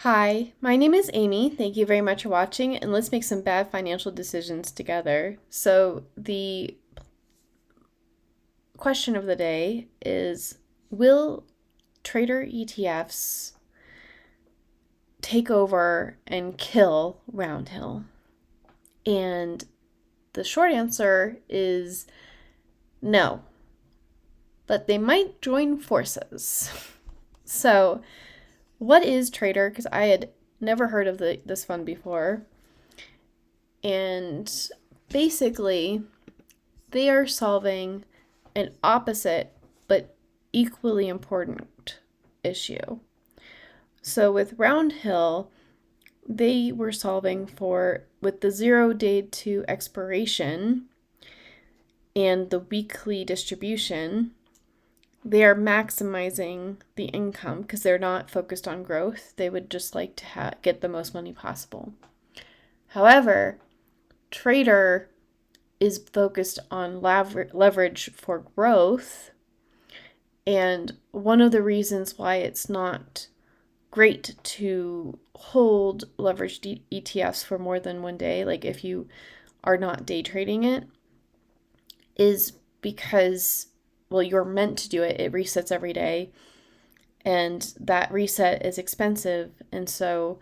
Hi, my name is Amy. Thank you very much for watching, and let's make some bad financial decisions together. So, the question of the day is, will Tradr ETFs take over and kill Roundhill? And the short answer is no, but they might join forces. So, what is Tradr? Because I had never heard of this fund before. And basically, they are solving an opposite but equally important issue. So with Roundhill, they were solving for, with the 0 day to expiration and the weekly distribution, they are maximizing the income because they're not focused on growth. They would just like to get the most money possible. However, Tradr is focused on leverage for growth. And one of the reasons why it's not great to hold leveraged ETFs for more than one day, like if you are not day trading it, is because, well, you're meant to do it. It resets every day. And that reset is expensive. And so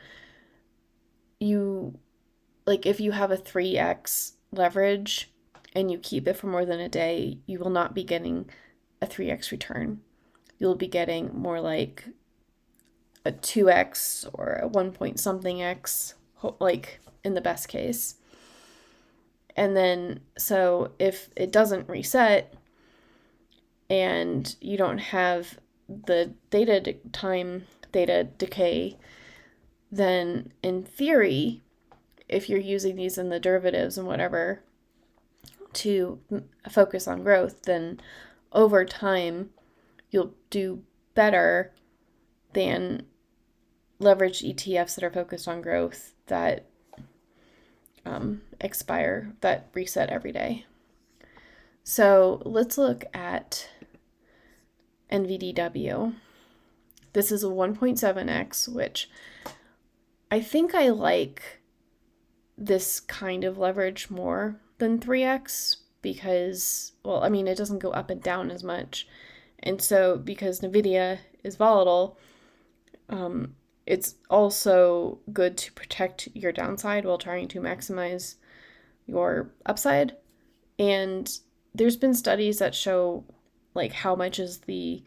if you have a 3x leverage and you keep it for more than a day, you will not be getting a 3x return. You'll be getting more like a 2x or a 1 point something x, like in the best case. And then, so if it doesn't reset and you don't have the time data decay, then in theory, if you're using these in the derivatives and whatever to focus on growth, then over time you'll do better than leveraged ETFs that are focused on growth that expire, that reset every day. So let's look at NVDW. This is a 1.7x, which I think I like this kind of leverage more than 3x because, well, I mean, it doesn't go up and down as much. And so because NVIDIA is volatile, it's also good to protect your downside while trying to maximize your upside. And there's been studies that show like how much is the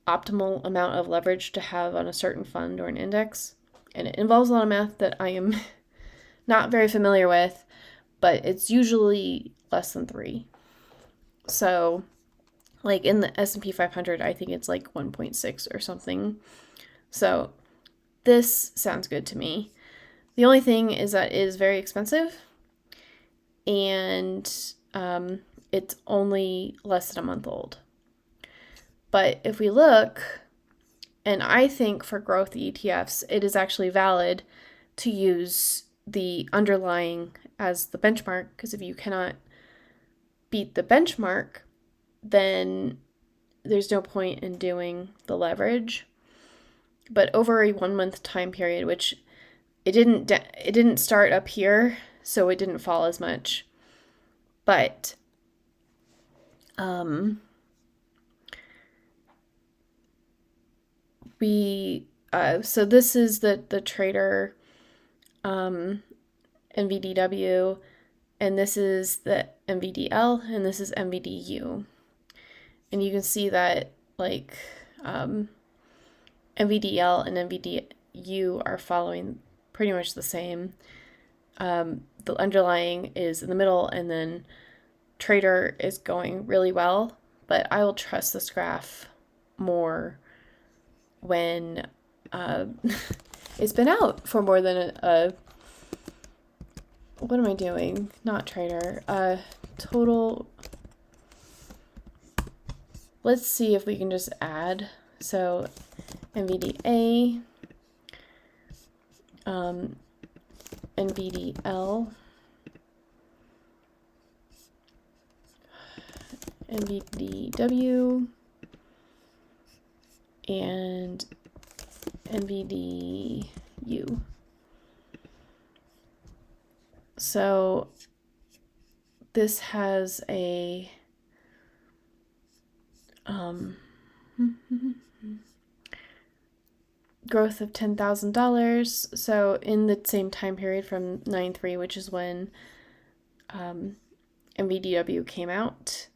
optimal amount of leverage to have on a certain fund or an index. And it involves a lot of math that I am not very familiar with, but it's usually less than 3. So like in the S&P 500, I think it's like 1.6 or something. So this sounds good to me. The only thing is that it is very expensive, and it's only less than a month old. But if we look, and I think for growth ETFs, it is actually valid to use the underlying as the benchmark, because if you cannot beat the benchmark, then there's no point in doing the leverage. But over a 1 month time period, which it didn't start up here, so it didn't fall as much. But so this is the Tradr NVDW, and this is the NVDL, and this is NVDU. And you can see that like NVDL and NVDU are following pretty much the same. The underlying is in the middle, and then Tradr is going really well, but I will trust this graph more when it's been out for more than what am I doing? Not Tradr. Total. Let's see if we can just add. So NVDA, NVDL, NVDW, and NVDU. So this has a growth of $10,000. So in the same time period from 9/3, which is when NVDW came out.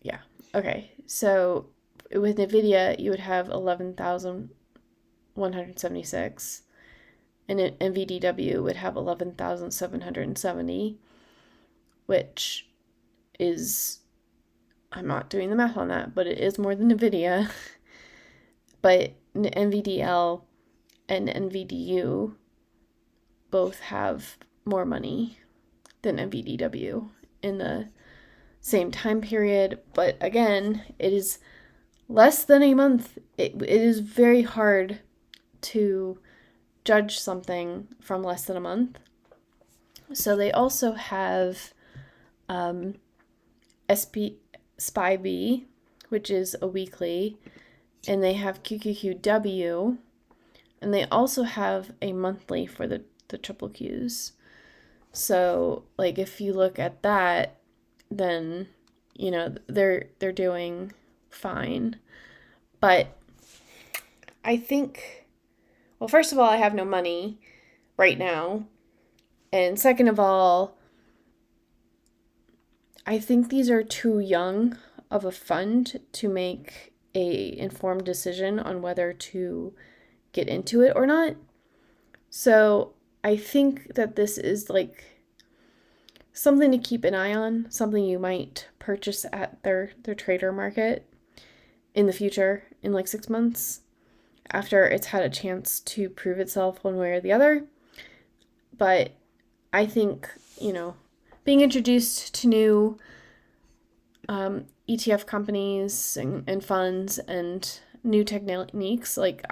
Yeah. Okay. So with NVIDIA, you would have 11,176, and NVDW would have 11,770, which is, I'm not doing the math on that, but it is more than NVIDIA. But NVDL and NVDU both have more money than NVDW in the same time period. But again, it is less than a month. It is very hard to judge something from less than a month. So they also have SPYW, which is a weekly, and they have QQQW, and they also have a monthly for the triple Qs. So like if you look at that, then you know they're doing fine. But I think, well, first of all, I have no money right now, and second of all, I think these are too young of a fund to make a informed decision on whether to get into it or not. So I think that this is like something to keep an eye on, something you might purchase at their Tradr market in the future, in like 6 months, after it's had a chance to prove itself one way or the other. But I think, being introduced to new ETF companies and funds and new techniques, like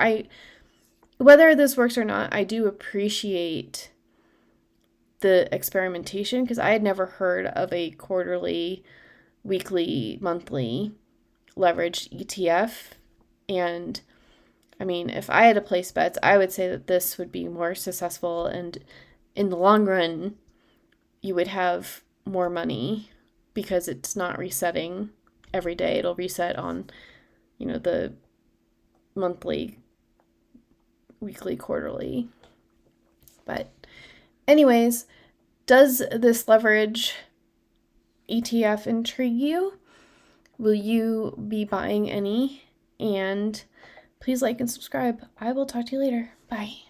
whether this works or not, I do appreciate the experimentation, because I had never heard of a quarterly, weekly, monthly leveraged ETF. And I mean, if I had to place bets, I would say that this would be more successful, and in the long run, you would have more money because it's not resetting every day. It'll reset on, the monthly, weekly, quarterly. But anyways, does this leverage ETF intrigue you? Will you be buying any? And please like and subscribe. I will talk to you later. Bye.